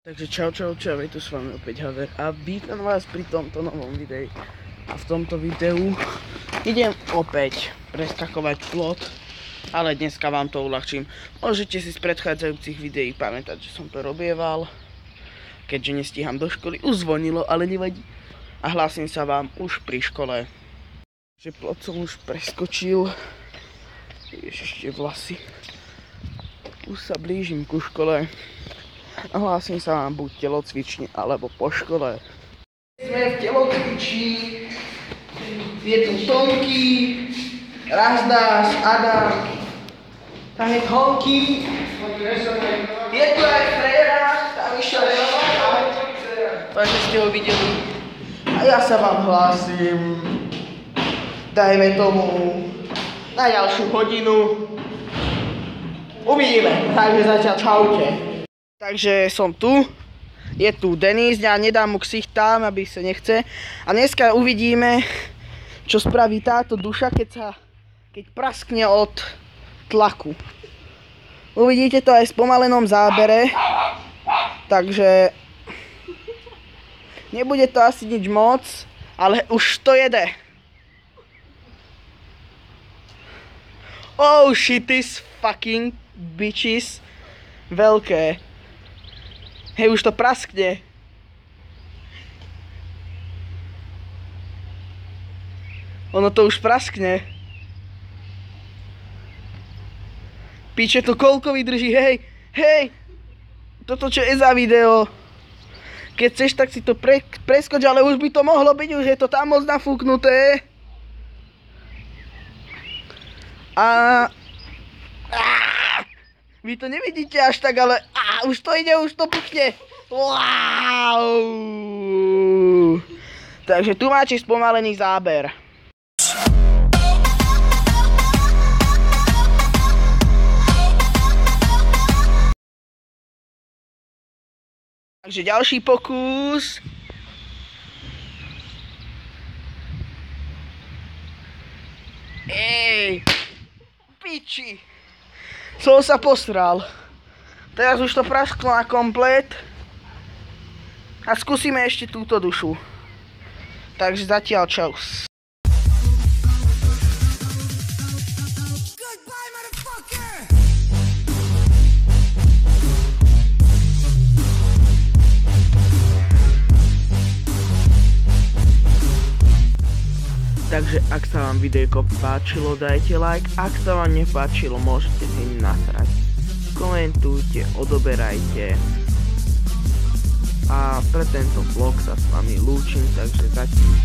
Takže čau, je tu s vami opäť Haver a vítam vás pri tomto novom videu. A v tomto videu idem opäť preskakovať plot, ale dneska vám to uľahčím. Môžete si z predchádzajúcich videí pamätať, že som to robieval, keďže nestíham do školy. Už zvonilo, ale nevadí. A hlásim sa vám už pri škole. Že plot som už preskočil. Ešte vlasy. Už sa blížim ku škole. A hlásim sa vám buď v telocvični, alebo po škole. Sme v telocvični. Je tu Tomky, Razdáš, Adam, tam je Honky. Je tu aj Frejra, tam išiel Renová. Takže ste ho videli. A ja sa vám hlásim, dajme tomu, na ďalšiu hodinu. Uvidíme, takže zatiaľ čaute. Takže som tu, je tu Denis, ja nedám mu ksichtám, aby sa nechce. A dneska uvidíme, čo spraví táto duša, keď praskne od tlaku. Uvidíte to aj v spomalenom zábere, takže nebude to asi nič moc, ale už to jede. Oh shit, this fucking bitches. Veľké. Hej, už to praskne. Ono to už praskne. Píče, to koľko vydrží, hej, hej. Toto čo je za video? Keď chceš, tak si to preskoč, ale už by to mohlo byť, už je to tam moc nafúknuté. Vy to nevidíte až tak, ale už to ide, už to pukne. Wow. Takže tu máte spomalený záber. Takže ďalší pokus. Ej, piči. Som sa posral. Teraz už to prasklo na komplet. A skúsime ešte túto dušu. Takže zatiaľ čaus. Takže ak sa vám videjko páčilo, dajte like, ak sa vám nepáčilo, môžete si nasrať. Komentujte, odoberajte. A pre tento vlog sa s vami lúčim, takže zatiaľ.